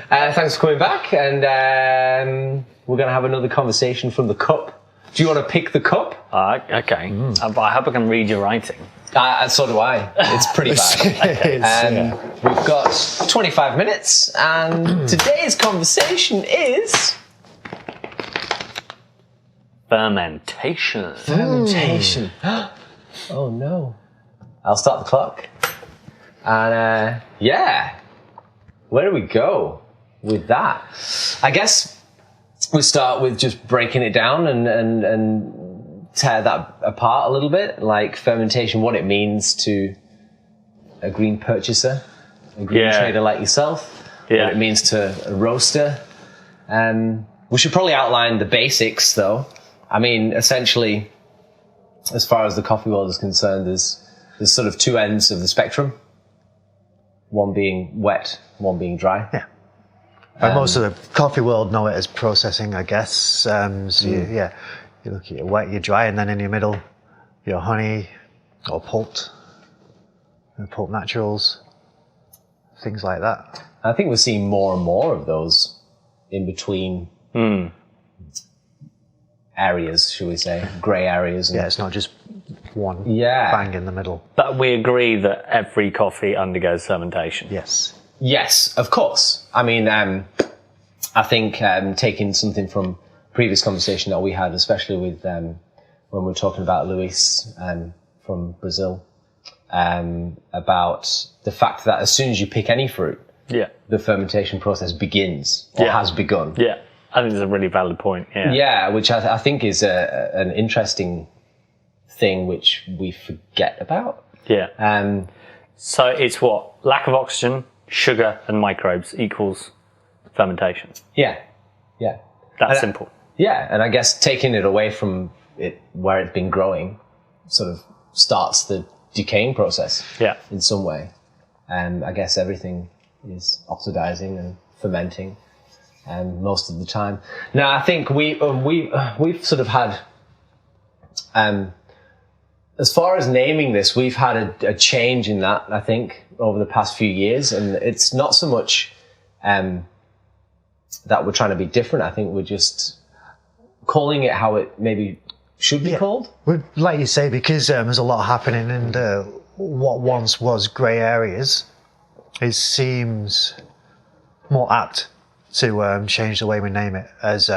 Thanks for coming back, and we're going to have another conversation from the cup. Do you want to pick the cup? Okay. I hope I can read your writing. So do I. It's pretty bad. We've got 25 minutes, and today's conversation is... Fermentation. Fermentation. Oh, no. I'll start the clock. And, where do we go with that? I guess we start with just breaking it down and tear that apart a little bit, like fermentation, what it means to a green purchaser, a green trader like yourself, what it means to a roaster. We should probably outline the basics, though. I mean, essentially, as far as the coffee world is concerned, there's sort of two ends of the spectrum. One being wet, one being dry. Yeah. And most of the coffee world know it as processing, I guess. So you look at your wet, your dry, and then in your middle, your honey or pulped naturals, things like that. I think we're seeing more and more of those in between areas, shall we say, grey areas. It's not just one bang in the middle. But we agree that every coffee undergoes fermentation. Yes, of course. I mean, I think taking something from previous conversation that we had, especially with when we were talking about Luis from Brazil, about the fact that as soon as you pick any fruit, the fermentation process begins or has begun. Yeah, I think it's a really valid point. Yeah, which I think is an interesting thing which we forget about. Yeah. So it's what? Lack of oxygen, sugar and microbes equals fermentation. Yeah. That's simple. Yeah, and I guess taking it away from it where it's been growing sort of starts the decaying process in some way. And I guess everything is oxidizing and fermenting most of the time. Now, I think we've sort of had... as far as naming this, we've had a change in that, I think, over the past few years. And it's not so much that we're trying to be different. I think we're just calling it how it maybe should be called. Well, like you say, because there's a lot happening in what once was grey areas, it seems more apt to change the way we name it, as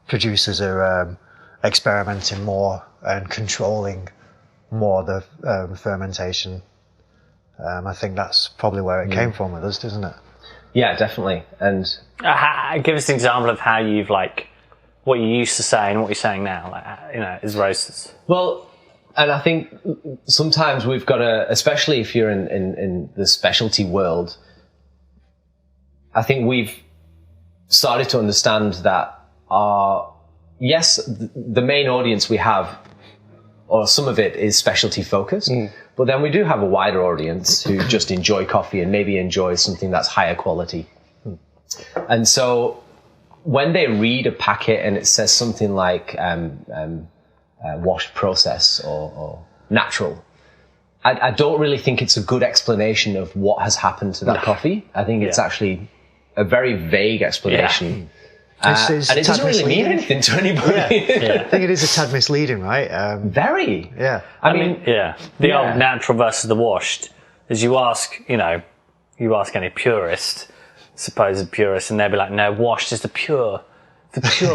producers are experimenting more and controlling more the fermentation. I think that's probably where it came from with us, doesn't it? Yeah, definitely. And give us an example of how you've what you used to say and what you're saying now, as roasters. Well, and I think sometimes we've got to, especially if you're in the specialty world, I think we've started to understand that the main audience we have, or some of it, is specialty focused. But then we do have a wider audience who just enjoy coffee and maybe enjoy something that's higher quality. And so when they read a packet and it says something like washed process or natural, I don't really think it's a good explanation of what has happened to that coffee. I think it's actually a very vague explanation. And it doesn't really mean anything to anybody. I think it is a tad misleading, right? Very. Yeah. I mean, the old natural versus the washed, as you ask any purist, supposed purist, and they'll be like, no, washed is the pure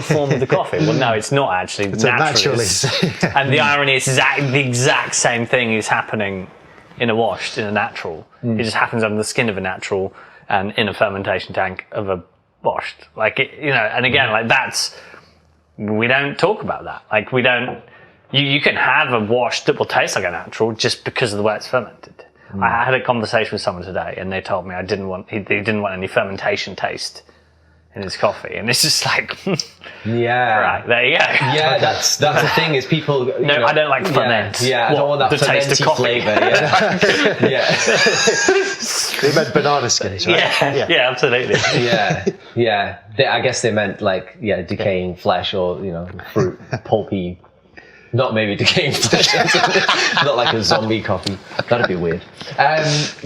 form of the coffee. Well, no, it's not actually. It's naturally. And the irony is the exact same thing is happening in a washed, in a natural. It just happens under the skin of a natural and in a fermentation tank of a washed. And again, we don't talk about that. We don't, you can have a wash that will taste like a natural just because of the way it's fermented. I had a conversation with someone today and they told me he didn't want any fermentation taste in his coffee, and it's just right, there you go. Yeah, that's the thing, is people... I don't like ferment. I don't want that the taste of coffee. flavour. They meant banana skins, right? Yeah, absolutely. I guess they meant decaying flesh or fruit, pulpy. Not maybe decaying flesh. Not like a zombie coffee. That'd be weird. That's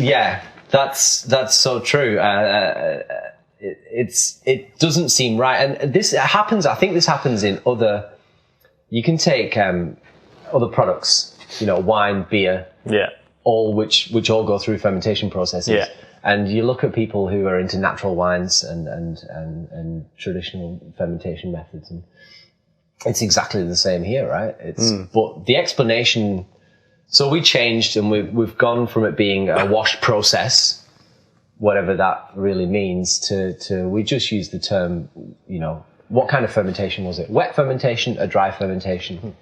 so true. it doesn't seem right. And this happens. I think this happens in other. You can take other products, wine, beer, all which all go through fermentation processes. Yeah. And you look at people who are into natural wines and traditional fermentation methods, and it's exactly the same here, right? But the explanation. So we changed, and we've gone from it being a wash process, whatever that really means, to we just use the term, what kind of fermentation was it? Wet fermentation, a dry fermentation,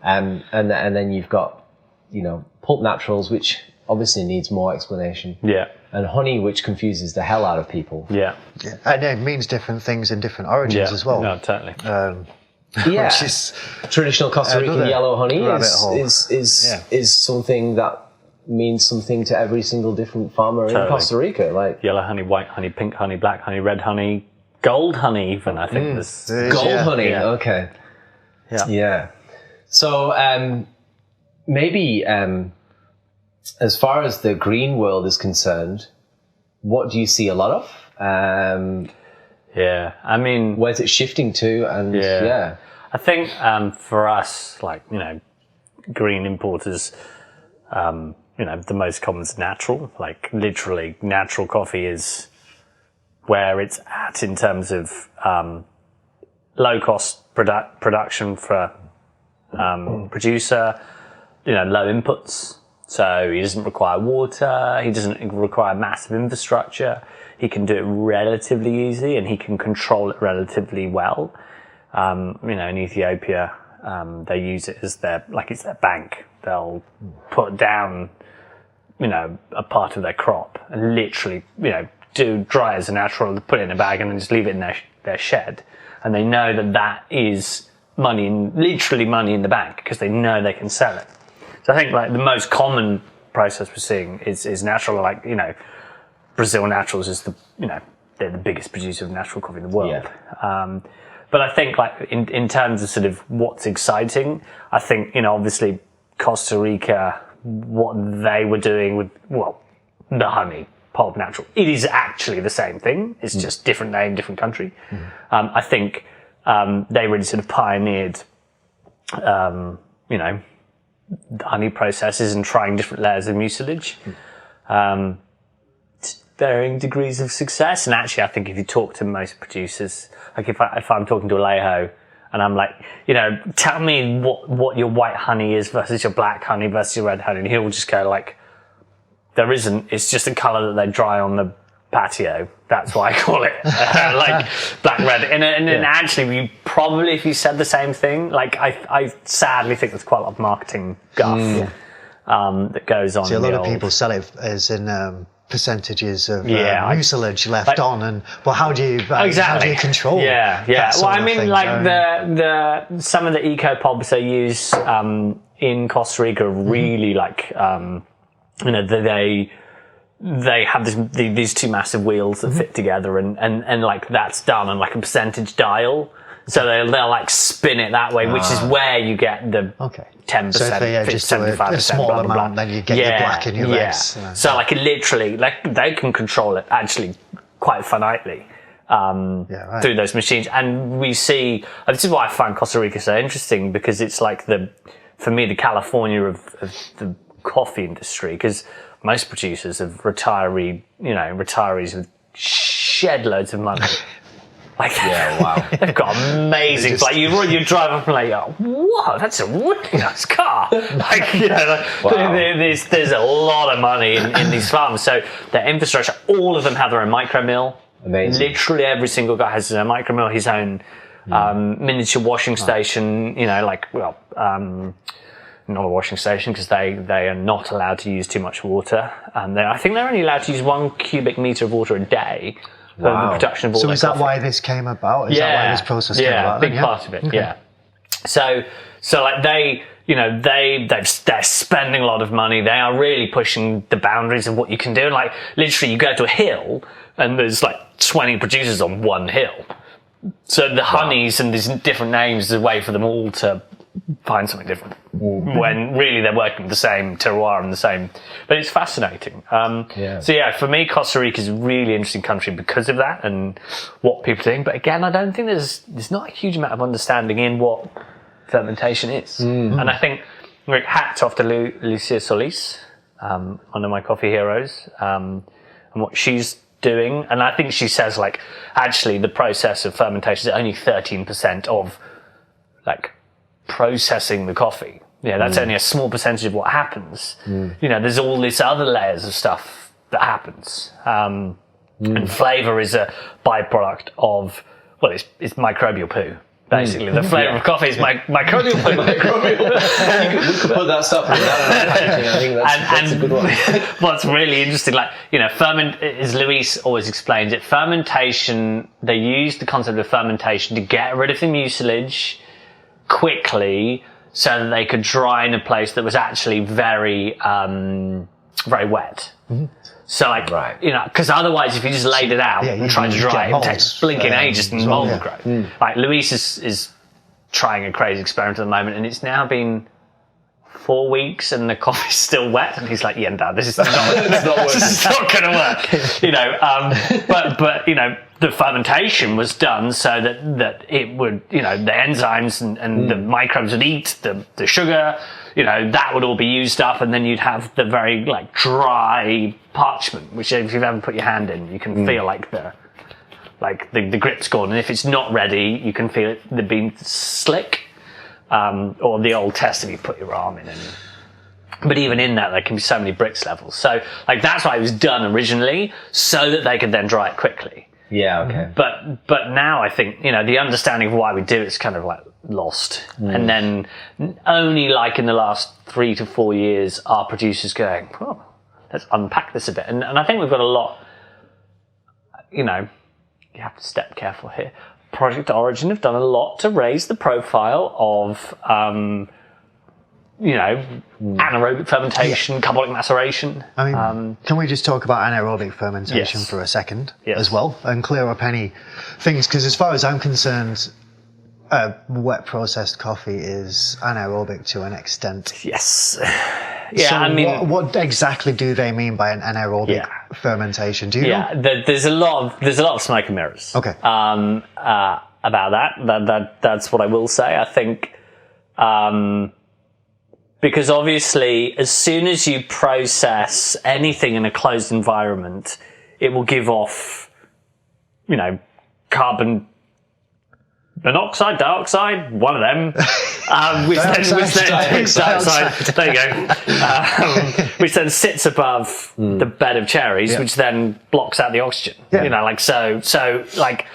and then you've got pulp naturals, which obviously needs more explanation. Yeah. And honey, which confuses the hell out of people. Yeah. And it means different things in different origins as well. No, totally. Yeah. Which is Traditional Costa Rican yellow honey rabbit is something that means something to every single different farmer in Costa Rica. Like yellow honey, white honey, pink honey, black honey, red honey, gold honey even, I think. Gold honey, yeah. Okay. Yeah. So maybe as far as the green world is concerned, what do you see a lot of? Yeah, I mean... Where's it shifting to? And I think for us, green importers, the most common is natural. Like, literally, natural coffee is where it's at in terms of low-cost production for producer, low inputs. So he doesn't require water, he doesn't require massive infrastructure, he can do it relatively easy and he can control it relatively well. In Ethiopia, they use it as it's their bank. They'll put down, a part of their crop and literally, do dry as a natural, put it in a bag and then just leave it in their shed. And they know that is literally money in the bank because they know they can sell it. So I think the most common process we're seeing is natural. Brazil Naturals is they're the biggest producer of natural coffee in the world. Yeah. But I think in terms of sort of what's exciting, I think obviously Costa Rica, what they were doing with the honey pulp natural, it is actually the same thing. It's just different name, different country. I think they really sort of pioneered honey processes and trying different layers of mucilage, varying degrees of success. And actually, I think if you talk to most producers, if I'm talking to Alejo and I'm like, tell me what your white honey is versus your black honey versus your red honey, and he'll just go there isn't. It's just a colour that they dry on the patio. That's why I call it black, red. And then actually, we probably, if you said the same thing, I sadly think there's quite a lot of marketing guff that goes on. See, a lot of people sell it as in percentages of mucilage left on, but how do you control? Yeah. Well, I mean, the some of the eco pulps they use in Costa Rica are really they have these two massive wheels that fit together and that's done on a percentage dial. So they'll spin it that way, which is where you get the 10%, so if they just 75%, a small blah, blah, blah. Amount, then you get your black and your reds. So literally, they can control it actually quite finitely through those machines. And we see, this is why I find Costa Rica so interesting, because it's for me, the California of the coffee industry, because most producers are retirees with shed loads of money. Wow. They've got amazing. You drive up and whoa, that's a really nice car. Wow. There's a lot of money in these farms. So their infrastructure, all of them have their own micro mill. Amazing. Literally every single guy has his own micro mill, his own miniature washing station. Not a washing station because they are not allowed to use too much water. I think they're only allowed to use 1 cubic meter of water a day. For the production of all so is that coffee. why this came about? Is that why this process came about? Big part of it. Okay. Yeah. So they're spending a lot of money. They are really pushing the boundaries of what you can do. And literally, you go to a hill and there's 20 producers on one hill. So the honeys and these different names is a way for them all to find something different when really they're working with the same terroir and the same. But it's fascinating. So yeah, for me, Costa Rica is a really interesting country because of that and what people are doing. But again, I don't think there's not a huge amount of understanding in what fermentation is. And I think like, hats off to Lucia Solis, one of my coffee heroes, and what she's doing. And I think she says like actually the process of fermentation is only 13% of like processing the coffee. Yeah, that's only a small percentage of what happens. You know, there's all this other layers of stuff that happens. And flavour is a byproduct of, well, it's microbial poo. Basically, the flavour of coffee is microbial poo. You could put that stuff in packaging. I think that's a good one. What's really interesting, like, you know, as Luis always explains it, fermentation, they use the concept of fermentation to get rid of the mucilage quickly so that they could dry in a place that was actually very, very wet. So, like, you know, because otherwise, if you just laid it out and tried to dry it, it takes blinking ages and mold will grow. Like, Luis is trying a crazy experiment at the moment, and it's now been 4 weeks, and the coffee's still wet. And he's like, "Yeah, Dad, this is not going to work." You know, but you know, the fermentation was done so that it would, you know, the enzymes and the microbes would eat the sugar. You know, that would all be used up, and then you'd have the very like dry parchment, which if you've ever put your hand in, you can feel like the grip's gone, and if it's not ready, you can feel it being slick, or the old test if you put your arm in. But even in that, there can be so many Brix levels. So like that's why it was done originally, so that they could then dry it quickly. Yeah, okay. But now I think, you know, the understanding of why we do it is kind of like lost. And then only like in the last 3 to 4 years are producers going, well, let's unpack this a bit. And I think we've got a lot, you know, you have to step careful here. Project Origin have done a lot to raise the profile of, you know, anaerobic fermentation, carbonic maceration. I mean, can we just talk about anaerobic fermentation for a second as well and clear up any things? Because as far as I'm concerned, wet processed coffee is anaerobic to an extent. Yes. Yeah, so I mean, what exactly do they mean by an anaerobic fermentation? Do you know? Yeah, there's a lot of smoke and mirrors. Okay. About that's what I will say. I think. Because obviously, as soon as you process anything in a closed environment, it will give off, you know, carbon monoxide, dioxide, one of them, which then sits above the bed of cherries, which then blocks out the oxygen. You know, like so like